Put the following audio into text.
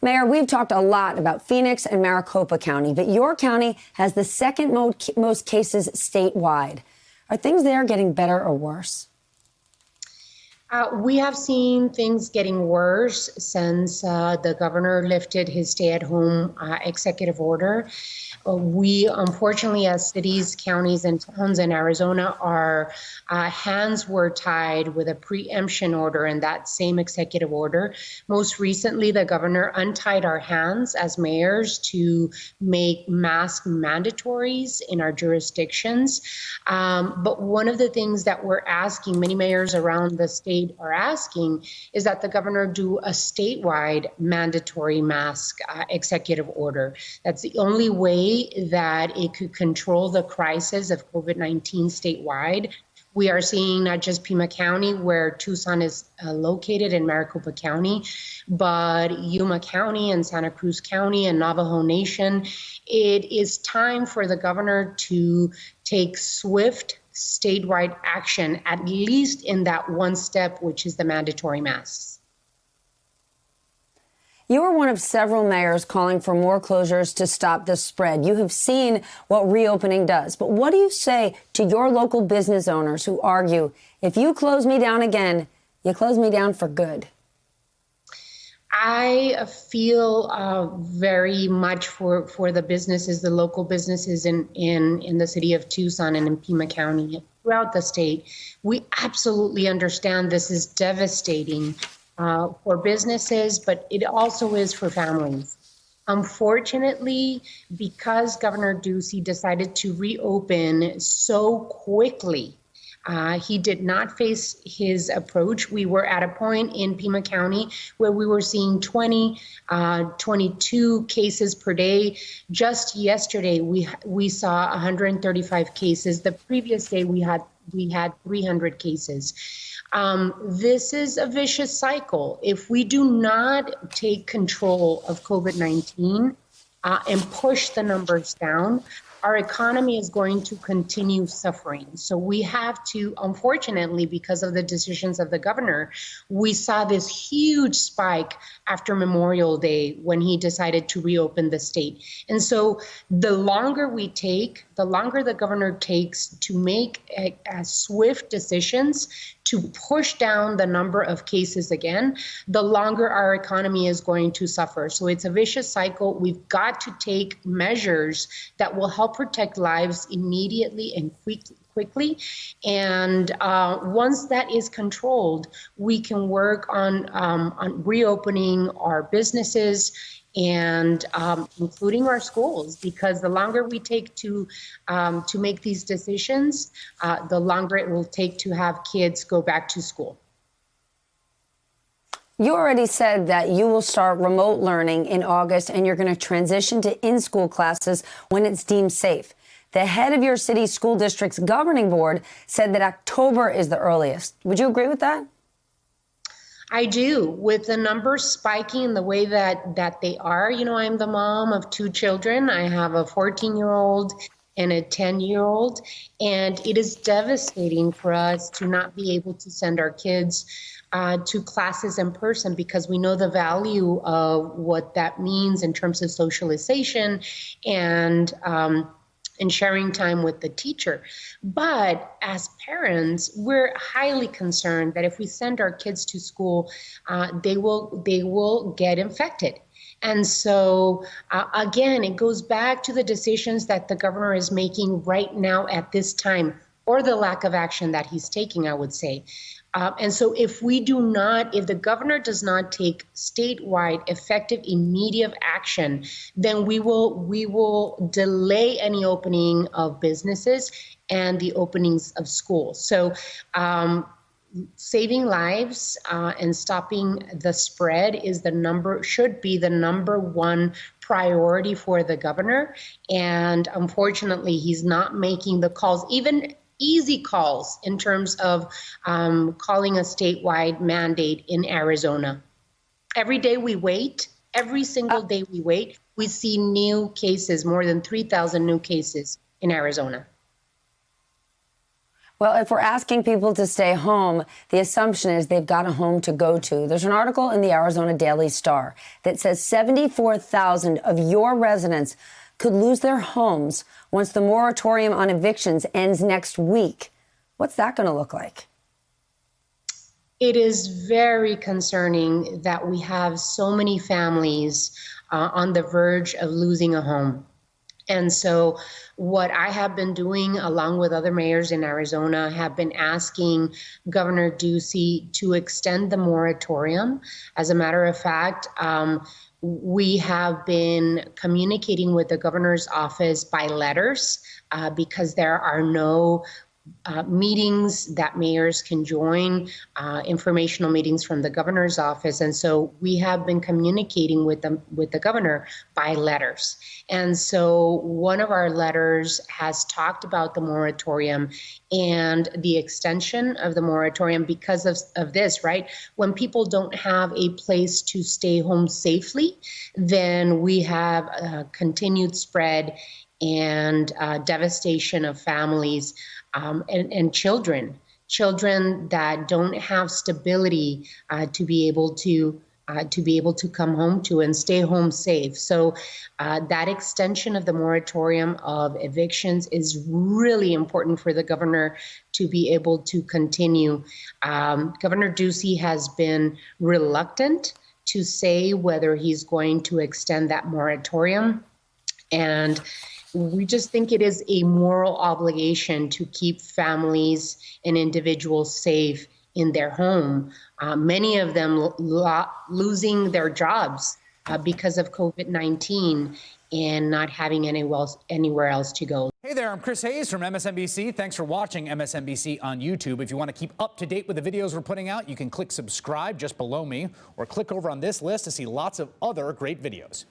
Mayor, we've talked a lot about Phoenix and Maricopa County, but your county has the second most cases statewide. Are things there getting better or worse? We have seen things getting worse since the governor lifted his stay-at-home executive order. We, unfortunately, as cities, counties, and towns in Arizona, our hands were tied with a preemption order in that same executive order. Most recently, the governor untied our hands as mayors to make mask mandatories in our jurisdictions. But one of the things that we're asking, many mayors around the state are asking, is that the governor do a statewide mandatory mask executive order. That's the only way that it could control the crisis of COVID-19 statewide. We are seeing not just Pima County, where Tucson is located in Maricopa County, but Yuma County and Santa Cruz County and Navajo Nation. It is time for the governor to take swift statewide action, at least in that one step, which is the mandatory masks. You are one of several mayors calling for more closures to stop the spread. You have seen what reopening does. But what do you say to your local business owners who argue, if you close me down again, you close me down for good? I feel very much for the businesses, the local businesses in the city of Tucson and in Pima County, throughout the state. We absolutely understand this is devastating for businesses, but it also is for families. Unfortunately, because Governor Ducey decided to reopen so quickly, he did not face his approach. We were at a point in Pima County where we were seeing 22 cases per day. Just yesterday, we saw 135 cases. The previous day, we had 300 cases. This is a vicious cycle. If we do not take control of COVID-19 and push the numbers down, our economy is going to continue suffering. So we have to, unfortunately, because of the decisions of the governor, we saw this huge spike after Memorial Day when he decided to reopen the state. And so the longer we take, the longer the governor takes to make swift decisions to push down the number of cases again, the longer our economy is going to suffer. So it's a vicious cycle. We've got to take measures that will help protect lives immediately and quickly. And once that is controlled, we can work on reopening our businesses and including our schools, because the longer we take to make these decisions, the longer it will take to have kids go back to school. You already said that you will start remote learning in August and you're going to transition to in-school classes when it's deemed safe. The head of your city's school district's governing board said that October is the earliest. Would you agree with that? I do. With the numbers spiking the way that they are, you know, I'm the mom of 2 children. I have a 14-year-old and a 10-year-old, and it is devastating for us to not be able to send our kids to classes in person, because we know the value of what that means in terms of socialization and sharing time with the teacher. But as parents, we're highly concerned that if we send our kids to school, they will get infected. And so, again, it goes back to the decisions that the governor is making right now at this time, or the lack of action that he's taking, I would say. And so if the governor does not take statewide effective immediate action, then we will delay any opening of businesses and the openings of schools. So saving lives and stopping the spread should be the number one priority for the governor. And unfortunately, he's not making the calls, even easy calls, in terms of calling a statewide mandate in Arizona. Every day we wait, every single day we wait, we see new cases, more than 3,000 new cases in Arizona. Well, if we're asking people to stay home, the assumption is they've got a home to go to. There's an article in the Arizona Daily Star that says 74,000 of your residents could lose their homes once the moratorium on evictions ends next week. What's that going to look like? It is very concerning that we have so many families on the verge of losing a home. And so what I have been doing, along with other mayors in Arizona, have been asking Governor Ducey to extend the moratorium. As a matter of fact, we have been communicating with the governor's office by letters because there are no meetings that mayors can join, informational meetings from the governor's office. And so we have been communicating with the governor by letters. And so one of our letters has talked about the moratorium and the extension of the moratorium because of this, right? When people don't have a place to stay home safely, then we have a continued spread and devastation of families and children that don't have stability to be able to come home to and stay home safe. So that extension of the moratorium of evictions is really important for the governor to be able to continue. Governor Ducey has been reluctant to say whether he's going to extend that moratorium. And we just think it is a moral obligation to keep families and individuals safe in their home. Many of them losing their jobs because of COVID-19 and not having anywhere else to go. Hey there, I'm Chris Hayes from MSNBC. Thanks for watching MSNBC on YouTube. If you want to keep up to date with the videos we're putting out, you can click subscribe just below me or click over on this list to see lots of other great videos.